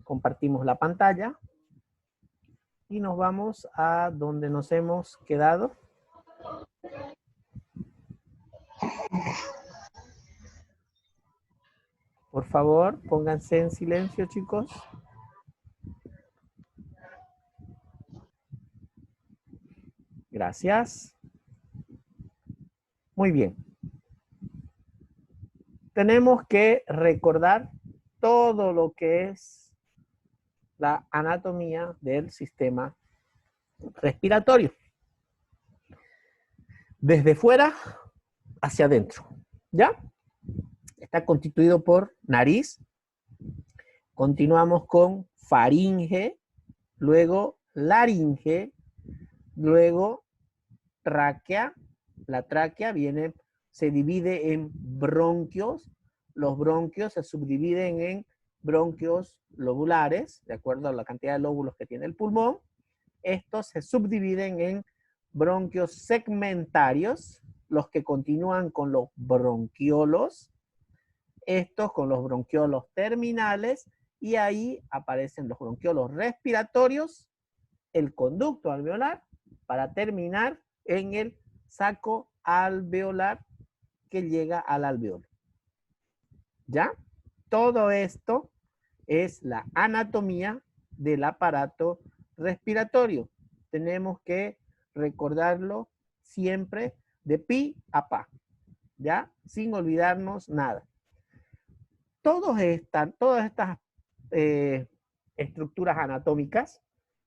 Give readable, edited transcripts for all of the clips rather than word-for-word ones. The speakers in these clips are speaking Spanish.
Compartimos la pantalla. Y nos vamos a donde nos hemos quedado. Por favor, pónganse en silencio, chicos. Gracias. Muy bien. Tenemos que recordar todo lo que es la anatomía del sistema respiratorio. Desde fuera hacia adentro. ¿Ya? Está constituido por nariz. Continuamos con faringe, luego laringe, luego tráquea. La tráquea se divide en bronquios. Los bronquios se subdividen en bronquios lobulares, de acuerdo a la cantidad de lóbulos que tiene el pulmón. Estos se subdividen en bronquios segmentarios, los que continúan con los bronquiolos, estos con los bronquiolos terminales, y ahí aparecen los bronquiolos respiratorios, el conducto alveolar, para terminar en el saco alveolar que llega al alveolo. ¿Ya? Todo esto es la anatomía del aparato respiratorio. Tenemos que recordarlo siempre de pi a pa, ¿ya? Sin olvidarnos nada. Todas estas estructuras anatómicas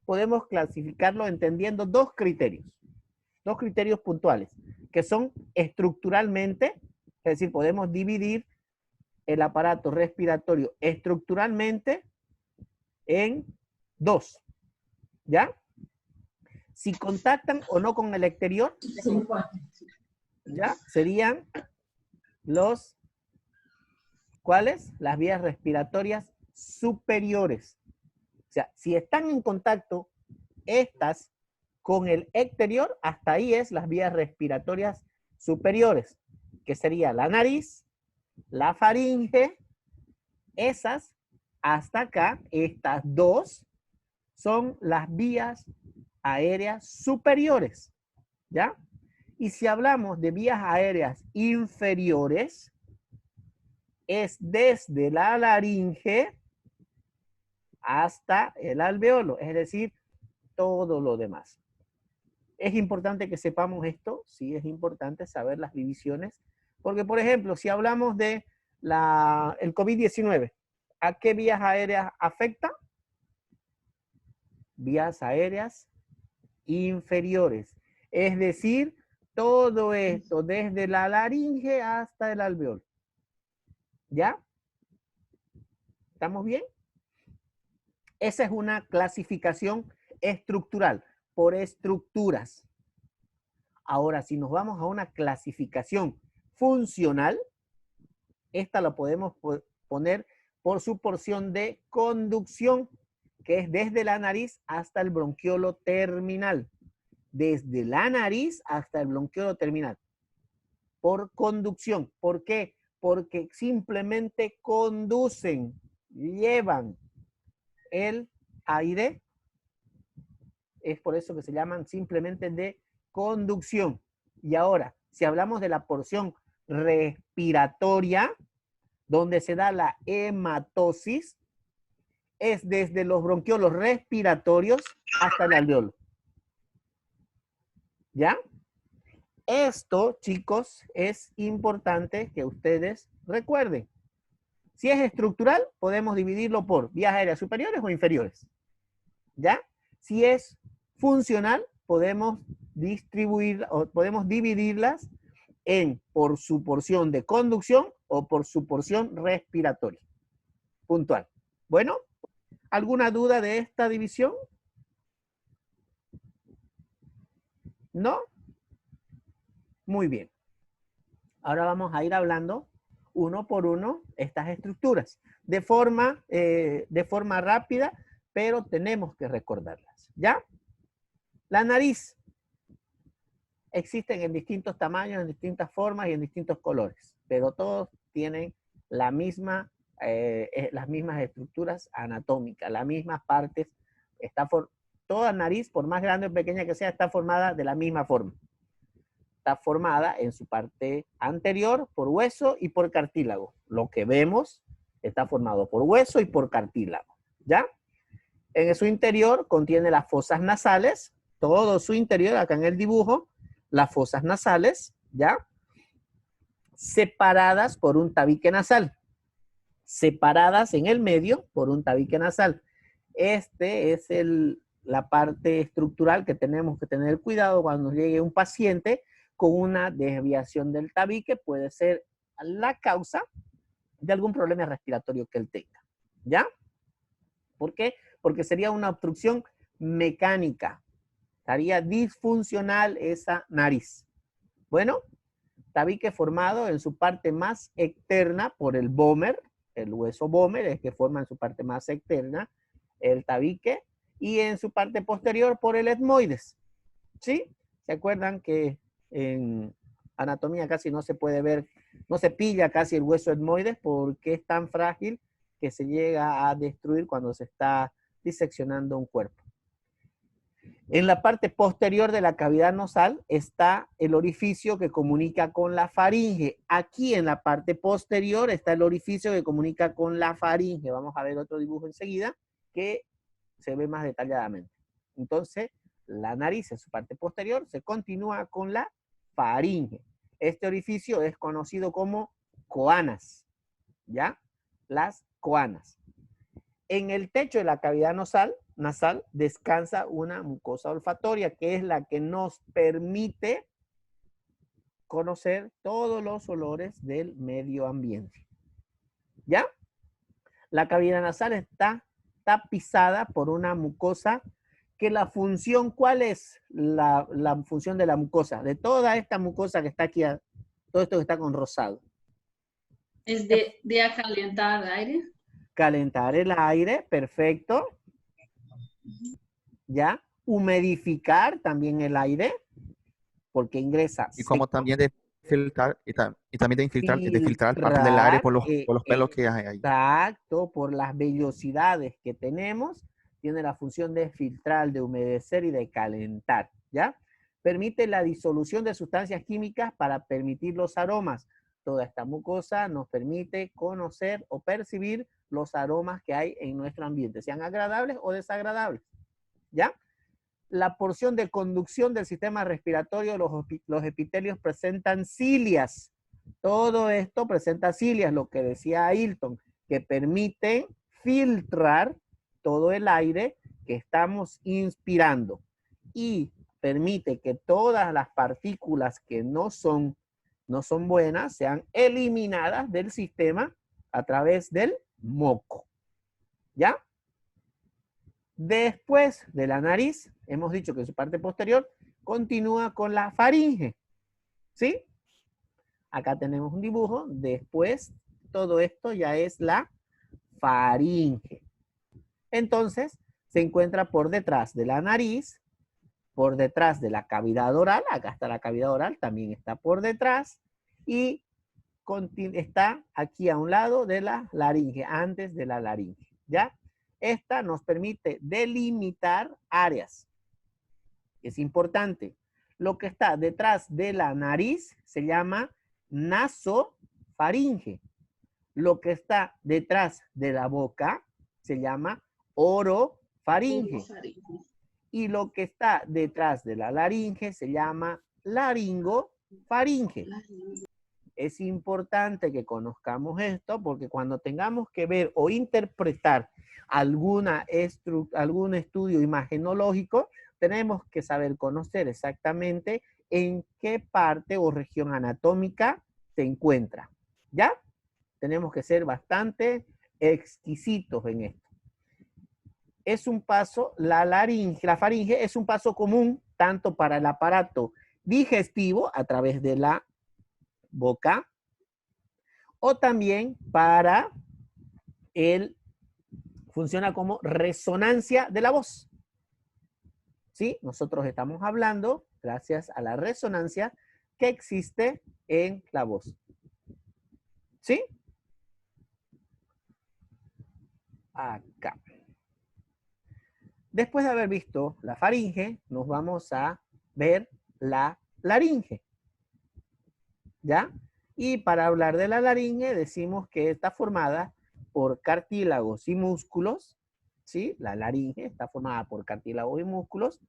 podemos clasificarlo entendiendo dos criterios puntuales, que son estructuralmente, es decir, podemos dividir el aparato respiratorio estructuralmente en dos, ¿ya? Si contactan o no con el exterior, ¿ya? Serían los, ¿cuáles? Las vías respiratorias superiores. O sea, si están en contacto estas con el exterior, hasta ahí es las vías respiratorias superiores, que sería la nariz, la faringe, esas hasta acá, estas dos, son las vías aéreas superiores, ¿ya? Y si hablamos de vías aéreas inferiores, es desde la laringe hasta el alveolo, es decir, todo lo demás. ¿Es importante que sepamos esto? Sí, es importante saber las divisiones, porque, por ejemplo, si hablamos de el COVID-19, ¿a qué vías aéreas afecta? Vías aéreas inferiores. Es decir, todo esto desde la laringe hasta el alveolo. ¿Ya? ¿Estamos bien? Esa es una clasificación estructural, por estructuras. Ahora, si nos vamos a una clasificación funcional, esta la podemos poner por su porción de conducción, que es desde la nariz hasta el bronquiolo terminal. Desde la nariz hasta el bronquiolo terminal. Por conducción. ¿Por qué? Porque simplemente conducen, llevan el aire. Es por eso que se llaman simplemente de conducción. Y ahora, si hablamos de la porción respiratoria, donde se da la hematosis, es desde los bronquiolos respiratorios hasta el alveolo. ¿Ya? Esto, chicos, es importante que ustedes recuerden. Si es estructural, podemos dividirlo por vías aéreas superiores o inferiores. ¿Ya? Si es funcional, podemos dividirlas por su porción de conducción o por su porción respiratoria. Puntual. Bueno, ¿alguna duda de esta división? ¿No? Muy bien. Ahora vamos a ir hablando uno por uno estas estructuras de forma rápida, pero tenemos que recordarlas. ¿Ya? La nariz. Existen en distintos tamaños, en distintas formas y en distintos colores, pero todos tienen la misma las mismas estructuras anatómicas, las mismas partes. Toda nariz, por más grande o pequeña que sea, está formada de la misma forma. Está formada en su parte anterior por hueso y por cartílago. Lo que vemos está formado por hueso y por cartílago, ¿ya? En su interior contiene las fosas nasales, todo su interior, acá en el dibujo, las fosas nasales, ¿ya? Separadas por un tabique nasal. Separadas en el medio por un tabique nasal. Este es la parte estructural que tenemos que tener cuidado cuando nos llegue un paciente con una desviación del tabique. Puede ser la causa de algún problema respiratorio que él tenga, ¿ya? ¿Por qué? Porque sería una obstrucción mecánica. Estaría disfuncional esa nariz. Bueno, tabique formado en su parte más externa por el vómer, el hueso vómer es que forma en su parte más externa el tabique, y en su parte posterior por el etmoides. ¿Sí? ¿Se acuerdan que en anatomía casi no se puede ver, no se pilla casi el hueso etmoides porque es tan frágil que se llega a destruir cuando se está diseccionando un cuerpo? En la parte posterior de la cavidad nasal está el orificio que comunica con la faringe. Aquí en la parte posterior está el orificio que comunica con la faringe. Vamos a ver otro dibujo enseguida que se ve más detalladamente. Entonces, la nariz en su parte posterior se continúa con la faringe. Este orificio es conocido como coanas, ¿ya? Las coanas. En el techo de la cavidad nasal descansa una mucosa olfatoria, que es la que nos permite conocer todos los olores del medio ambiente. ¿Ya? La cavidad nasal está tapizada por una mucosa que la función, ¿cuál es la función de la mucosa? De toda esta mucosa que está aquí, todo esto que está con rosado. Es de acalentar el aire. Calentar el aire, perfecto. ¿Ya? Humidificar también el aire, porque ingresa Y como seco. también de filtrar, y también de filtrar parte del aire por los pelos que hay ahí. Exacto, por las vellosidades que tenemos, tiene la función de filtrar, de humedecer y de calentar, ¿ya? Permite la disolución de sustancias químicas para permitir los aromas. Toda esta mucosa nos permite conocer o percibir los aromas que hay en nuestro ambiente, sean agradables o desagradables, ¿ya? La porción de conducción del sistema respiratorio, los epitelios presentan cilias. Todo esto presenta cilias, lo que decía Ailton, que permiten filtrar todo el aire que estamos inspirando y permite que todas las partículas que no son buenas sean eliminadas del sistema a través del moco. ¿Ya? Después de la nariz, hemos dicho que su parte posterior continúa con la faringe. ¿Sí? Acá tenemos un dibujo. Después, todo esto ya es la faringe. Entonces, se encuentra por detrás de la nariz, por detrás de la cavidad oral. Acá está la cavidad oral, también está por detrás. Y está aquí a un lado de la laringe, antes de la laringe. ¿Ya? Esta nos permite delimitar áreas. Es importante. Lo que está detrás de la nariz se llama nasofaringe. Lo que está detrás de la boca se llama orofaringe. Y lo que está detrás de la laringe se llama laringofaringe. Es importante que conozcamos esto porque cuando tengamos que ver o interpretar algún estudio imagenológico, tenemos que saber conocer exactamente en qué parte o región anatómica se encuentra. ¿Ya? Tenemos que ser bastante exquisitos en esto. Es un paso, la faringe es un paso común tanto para el aparato digestivo a través de la boca, o también para funciona como resonancia de la voz. ¿Sí? Nosotros estamos hablando gracias a la resonancia que existe en la voz. ¿Sí? acá. Después de haber visto la faringe, nos vamos a ver la laringe. ¿Ya? Y para hablar de la laringe, decimos que está formada por cartílagos y músculos. ¿Sí? La laringe está formada por cartílagos y músculos.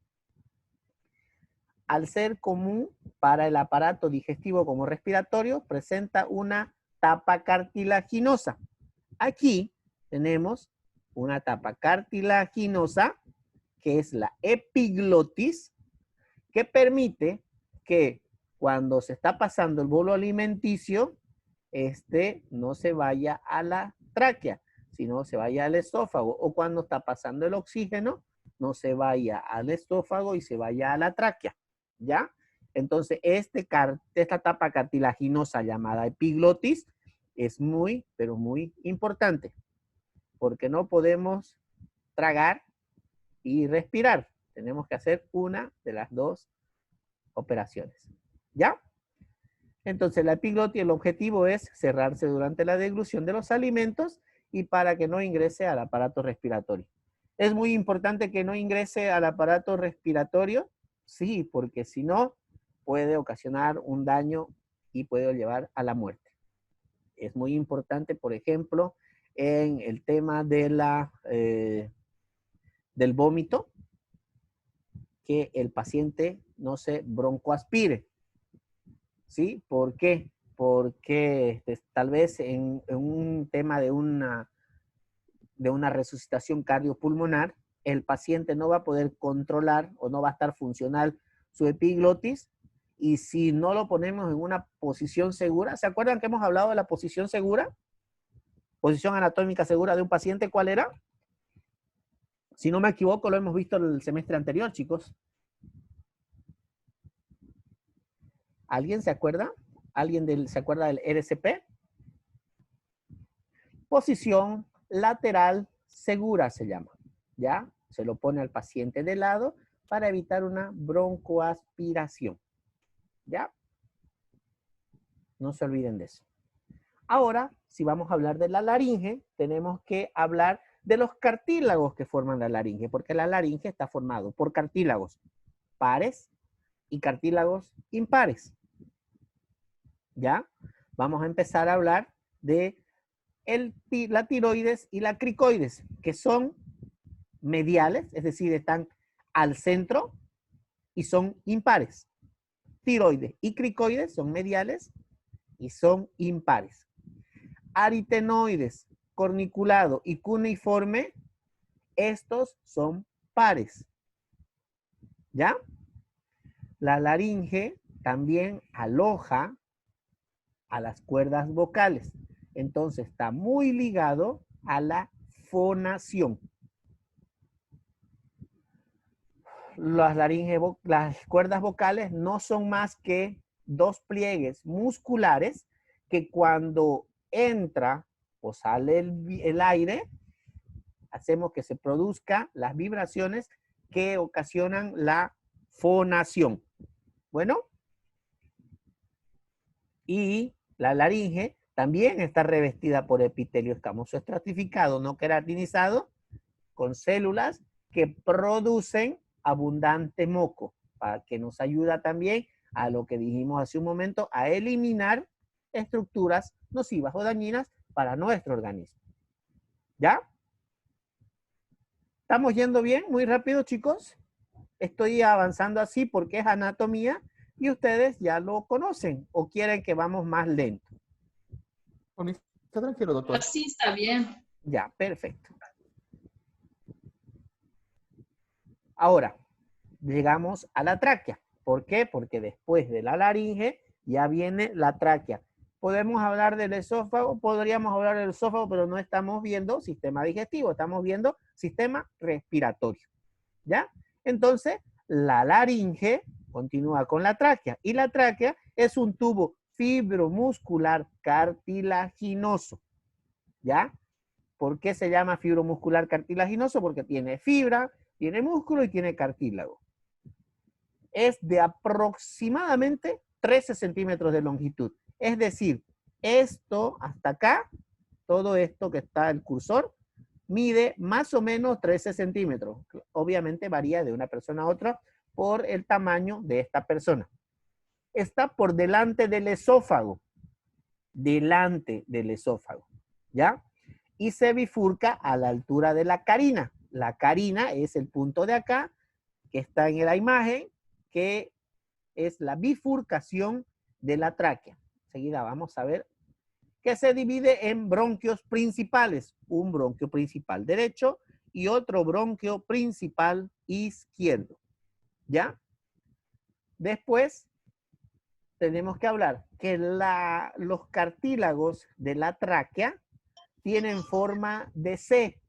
Al ser común para el aparato digestivo como respiratorio, presenta una tapa cartilaginosa. Aquí tenemos una tapa cartilaginosa, que es la epiglotis, que permite que cuando se está pasando el bolo alimenticio, no se vaya a la tráquea, sino se vaya al esófago, o cuando está pasando el oxígeno, no se vaya al esófago y se vaya a la tráquea, ¿ya? Entonces, esta tapa cartilaginosa llamada epiglotis es muy, pero muy importante, porque no podemos tragar y respirar. Tenemos que hacer una de las dos operaciones, ¿ya? Entonces, la epiglotis, el objetivo es cerrarse durante la deglución de los alimentos y para que no ingrese al aparato respiratorio. ¿Es muy importante que no ingrese al aparato respiratorio? Sí, porque si no, puede ocasionar un daño y puede llevar a la muerte. Es muy importante, por ejemplo, en el tema de del vómito, que el paciente no se broncoaspire. ¿Sí? ¿Por qué? Porque tal vez en un tema de una resucitación cardiopulmonar, el paciente no va a poder controlar o no va a estar funcional su epiglotis, y si no lo ponemos en una posición segura, ¿se acuerdan que hemos hablado de la posición segura? Posición anatómica segura de un paciente, ¿cuál era? Si no me equivoco, lo hemos visto el semestre anterior, chicos. ¿Alguien se acuerda? ¿Alguien se acuerda del RCP? Posición lateral segura se llama, ¿ya? Se lo pone al paciente de lado para evitar una broncoaspiración, ¿ya? No se olviden de eso. Ahora, si vamos a hablar de la laringe, tenemos que hablar de los cartílagos que forman la laringe, porque la laringe está formado por cartílagos pares y cartílagos impares, ¿ya? Vamos a empezar a hablar de la tiroides y la cricoides, que son mediales, es decir, están al centro y son impares. Tiroides y cricoides son mediales y son impares. Aritenoides, corniculado y cuneiforme, estos son pares. ¿Ya? La laringe también aloja a las cuerdas vocales. Entonces está muy ligado a la fonación. Las cuerdas vocales no son más que dos pliegues musculares que cuando entra o sale el aire, hacemos que se produzcan las vibraciones que ocasionan la fonación. Bueno, y la laringe también está revestida por epitelio escamoso estratificado no queratinizado con células que producen abundante moco, para que nos ayuda también a lo que dijimos hace un momento, a eliminar estructuras nocivas o dañinas para nuestro organismo. ¿Ya? ¿Estamos yendo bien? Muy rápido, chicos. Estoy avanzando así porque es anatomía y ustedes ya lo conocen o quieren que vamos más lento. Está tranquilo, doctor. Así está bien. Ya, perfecto. Ahora, llegamos a la tráquea. ¿Por qué? Porque después de la laringe ya viene la tráquea. Podemos hablar del esófago, podríamos hablar del esófago, pero no estamos viendo sistema digestivo, estamos viendo sistema respiratorio. ¿Ya? Entonces, la laringe continúa con la tráquea y la tráquea es un tubo fibromuscular cartilaginoso. ¿Ya? ¿Por qué se llama fibromuscular cartilaginoso? Porque tiene fibra, tiene músculo y tiene cartílago. Es de aproximadamente 13 centímetros de longitud. Es decir, esto hasta acá, todo esto que está el cursor, mide más o menos 13 centímetros. Obviamente varía de una persona a otra por el tamaño de esta persona. Está por delante del esófago. Delante del esófago, ¿ya? Y se bifurca a la altura de la carina. La carina es el punto de acá, que está en la imagen, que es la bifurcación de la tráquea. Enseguida vamos a ver que se divide en bronquios principales. Un bronquio principal derecho y otro bronquio principal izquierdo, ¿ya? Después tenemos que hablar que los cartílagos de la tráquea tienen forma de C,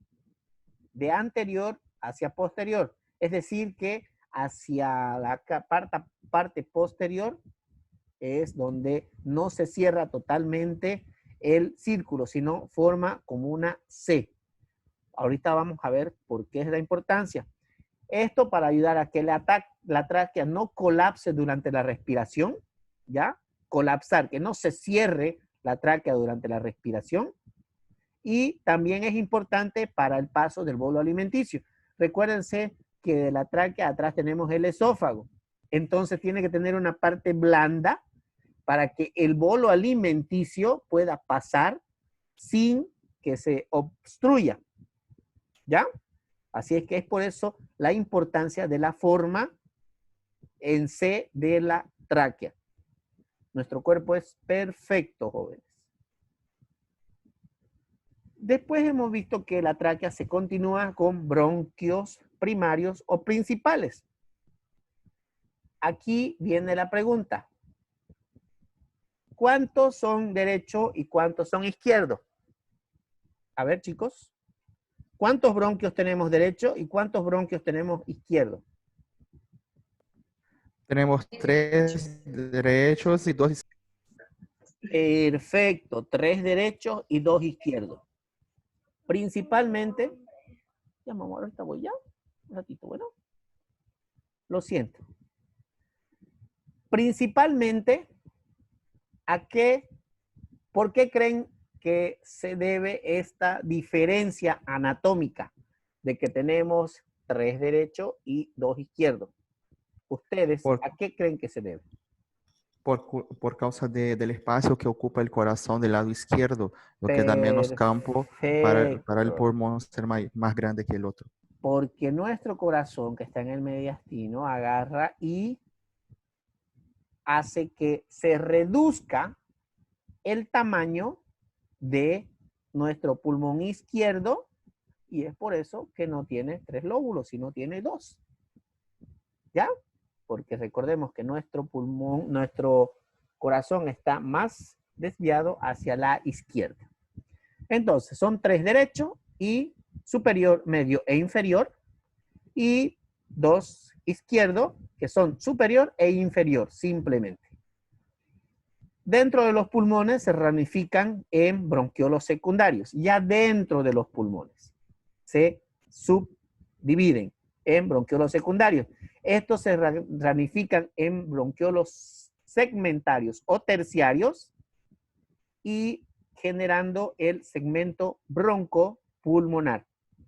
de anterior hacia posterior. Es decir, que hacia la parte posterior es donde no se cierra totalmente el círculo, sino forma como una C. Ahorita vamos a ver por qué es la importancia. Esto para ayudar a que la tráquea no colapse durante la respiración, ¿ya? Colapsar, que no se cierre la tráquea durante la respiración. Y también es importante para el paso del bolo alimenticio. Recuérdense que de la tráquea atrás tenemos el esófago. Entonces tiene que tener una parte blanda para que el bolo alimenticio pueda pasar sin que se obstruya. ¿Ya? Así es que es por eso la importancia de la forma en C de la tráquea. Nuestro cuerpo es perfecto, jóvenes. Después hemos visto que la tráquea se continúa con bronquios primarios o principales. Aquí viene la pregunta. ¿Cuántos son derecho y cuántos son izquierdo? A ver, chicos. ¿Cuántos bronquios tenemos derecho y cuántos bronquios tenemos izquierdo? Tenemos 3 derechos y 2 izquierdos. Perfecto. 3 derechos y 2 izquierdos. Principalmente, ya mamá, ahorita voy ya. Un ratito, bueno. Lo siento. Principalmente, ¿por qué creen que se debe esta diferencia anatómica de que tenemos 3 derechos y 2 izquierdos? ¿Ustedes a qué creen que se debe? Por causa del espacio que ocupa el corazón del lado izquierdo, lo que da menos campo para el pulmón ser más grande que el otro. Porque nuestro corazón, que está en el mediastino, agarra y hace que se reduzca el tamaño de nuestro pulmón izquierdo, y es por eso que no tiene 3 lóbulos, sino tiene 2. ¿Ya? Porque recordemos que nuestro pulmón, nuestro corazón está más desviado hacia la izquierda. Entonces, son 3 derechos y superior, medio e inferior, y 2 izquierdo, que son superior e inferior, simplemente. Dentro de los pulmones se ramifican en bronquiolos secundarios. Ya dentro de los pulmones se subdividen en bronquiolos secundarios. Estos se ramifican en bronquiolos segmentarios o terciarios y generando el segmento broncopulmonar.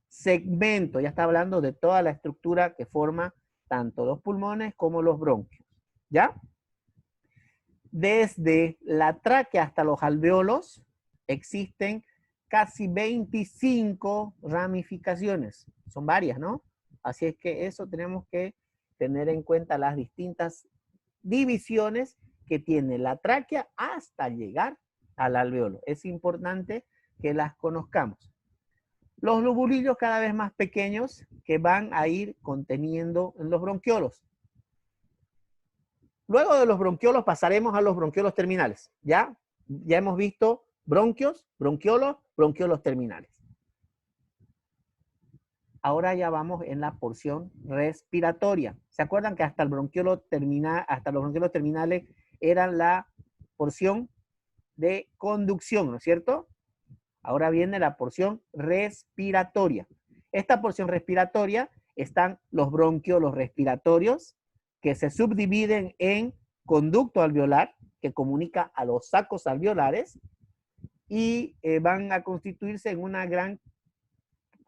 Segmento, ya está hablando de toda la estructura que forma tanto los pulmones como los bronquios. ¿Ya? Desde la tráquea hasta los alvéolos existen casi 25 ramificaciones. Son varias, ¿no? Así es que eso tenemos que tener en cuenta las distintas divisiones que tiene la tráquea hasta llegar al alvéolo. Es importante que las conozcamos. Los lobulillos cada vez más pequeños que van a ir conteniendo en los bronquiolos. Luego de los bronquiolos pasaremos a los bronquiolos terminales. Ya hemos visto bronquios, bronquiolos terminales. Ahora ya vamos en la porción respiratoria. ¿Se acuerdan que hasta los bronquiolos terminales eran la porción de conducción, ¿no es cierto? Ahora viene la porción respiratoria. Esta porción respiratoria están los bronquiolos respiratorios, que se subdividen en conducto alveolar, que comunica a los sacos alveolares, y van a constituirse en una gran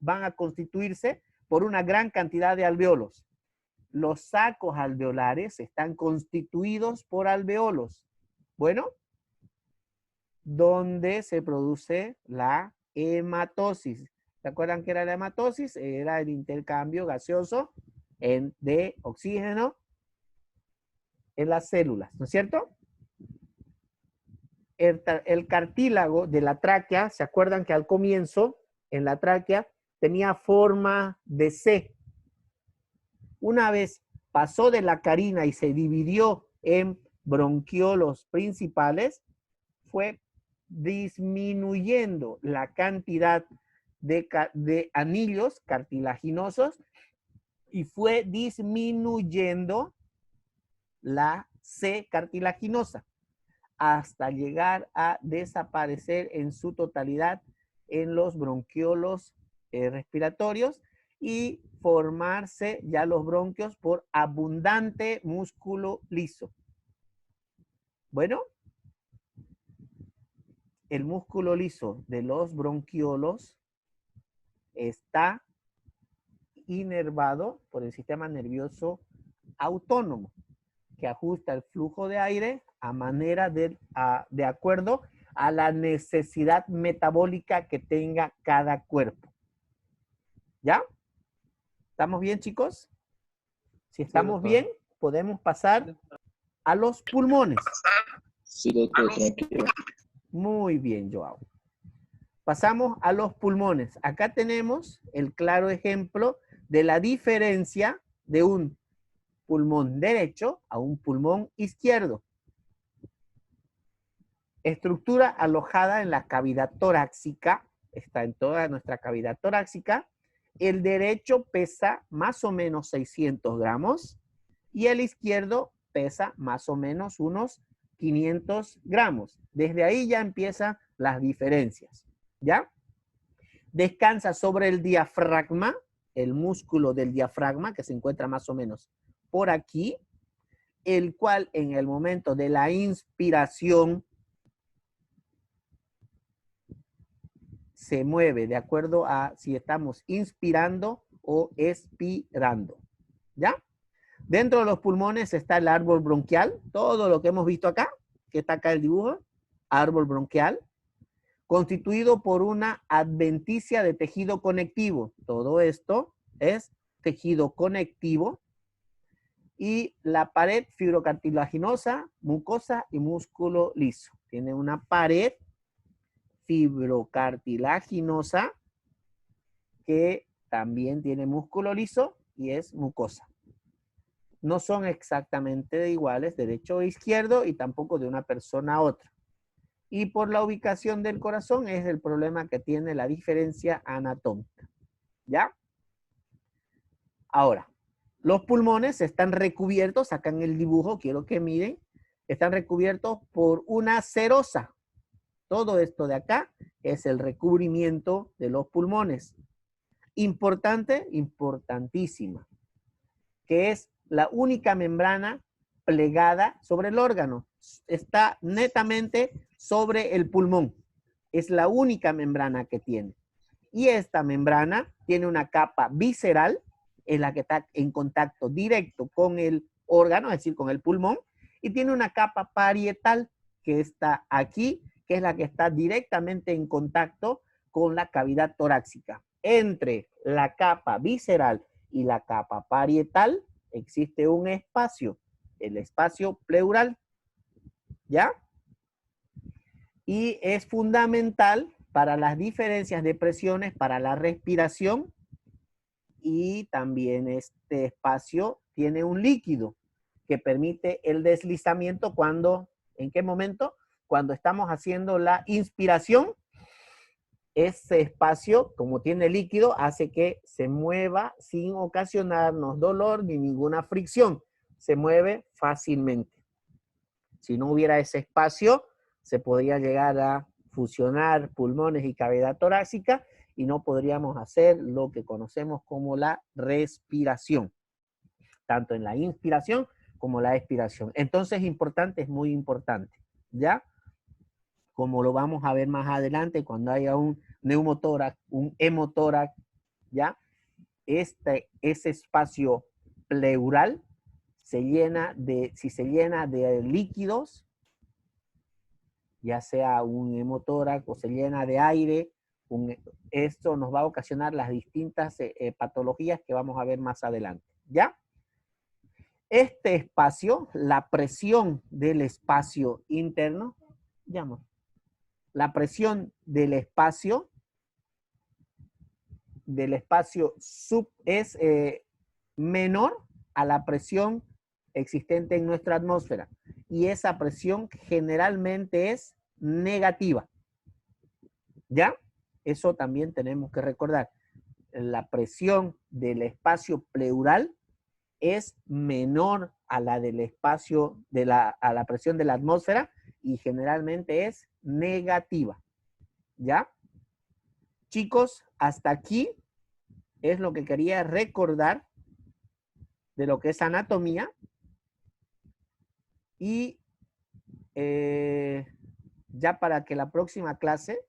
van a constituirse por una gran cantidad de alveolos. Los sacos alveolares están constituidos por alveolos. Bueno, donde se produce la hematosis. ¿Se acuerdan qué era la hematosis? Era el intercambio gaseoso de oxígeno en las células, ¿no es cierto? El cartílago de la tráquea, ¿se acuerdan que al comienzo en la tráquea tenía forma de C? Una vez pasó de la carina y se dividió en bronquiolos principales, fue disminuyendo la cantidad de anillos cartilaginosos y fue disminuyendo la C cartilaginosa hasta llegar a desaparecer en su totalidad en los bronquiolos respiratorios y formarse ya los bronquios por abundante músculo liso. Bueno, el músculo liso de los bronquiolos está inervado por el sistema nervioso autónomo, que ajusta el flujo de aire a manera de acuerdo a la necesidad metabólica que tenga cada cuerpo. ¿Ya? ¿Estamos bien, chicos? Si estamos bien, podemos pasar a los pulmones. Sí, doctor, tranquilo. Muy bien, Joao. Pasamos a los pulmones. Acá tenemos el claro ejemplo de la diferencia de un pulmón derecho a un pulmón izquierdo. Estructura alojada en la cavidad torácica, está en toda nuestra cavidad torácica. El derecho pesa más o menos 600 gramos y el izquierdo pesa más o menos unos 500 gramos. Desde ahí ya empiezan las diferencias, ¿ya? Descansa sobre el diafragma, el músculo del diafragma que se encuentra más o menos por aquí, el cual en el momento de la inspiración se mueve de acuerdo a si estamos inspirando o expirando, ¿ya? Dentro de los pulmones está el árbol bronquial, todo lo que hemos visto acá, que está acá el dibujo, árbol bronquial, constituido por una adventicia de tejido conectivo. Todo esto es tejido conectivo. Y la pared fibrocartilaginosa, mucosa y músculo liso. Tiene una pared fibrocartilaginosa que también tiene músculo liso y es mucosa. No son exactamente iguales, derecho o izquierdo, y tampoco de una persona a otra. Y por la ubicación del corazón es el problema que tiene la diferencia anatómica. ¿Ya? Ahora, los pulmones están recubiertos, acá en el dibujo, quiero que miren, están recubiertos por una serosa. Todo esto de acá es el recubrimiento de los pulmones. Importante, importantísima, que es la única membrana plegada sobre el órgano. Está netamente sobre el pulmón. Es la única membrana que tiene. Y esta membrana tiene una capa visceral, es la que está en contacto directo con el órgano, es decir, con el pulmón, y tiene una capa parietal que está aquí, que es la que está directamente en contacto con la cavidad torácica. Entre la capa visceral y la capa parietal existe un espacio, el espacio pleural, ¿ya? Y es fundamental para las diferencias de presiones, para la respiración, y también este espacio tiene un líquido que permite el deslizamiento cuando, ¿en qué momento? Cuando estamos haciendo la inspiración, ese espacio, como tiene líquido, hace que se mueva sin ocasionarnos dolor ni ninguna fricción. Se mueve fácilmente. Si no hubiera ese espacio, se podría llegar a fusionar pulmones y cavidad torácica y no podríamos hacer lo que conocemos como la respiración, tanto en la inspiración como la expiración. Entonces, importante, es muy importante, ¿ya? Como lo vamos a ver más adelante, cuando haya un neumotórax, un hemotórax ¿ya? Ese espacio pleural se llena si se llena de líquidos, ya sea un hemotórax o se llena de aire, esto nos va a ocasionar las distintas patologías que vamos a ver más adelante, ¿ya? Este espacio, la presión del espacio interno, la presión del espacio es menor a la presión existente en nuestra atmósfera. Y esa presión generalmente es negativa. ¿Ya? Eso también tenemos que recordar. La presión del espacio pleural es menor a la del espacio, a la presión de la atmósfera y generalmente es negativa. ¿Ya? Chicos, hasta aquí es lo que quería recordar de lo que es anatomía. Y ya para que la próxima clase,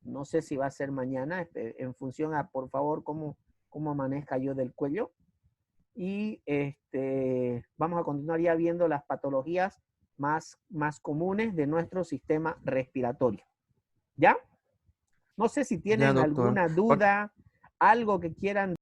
no sé si va a ser mañana, en función a, por favor, cómo amanezca yo del cuello. Y vamos a continuar ya viendo las patologías más comunes de nuestro sistema respiratorio. ¿Ya? No sé si tienen Ya, doctor. alguna duda, algo que quieran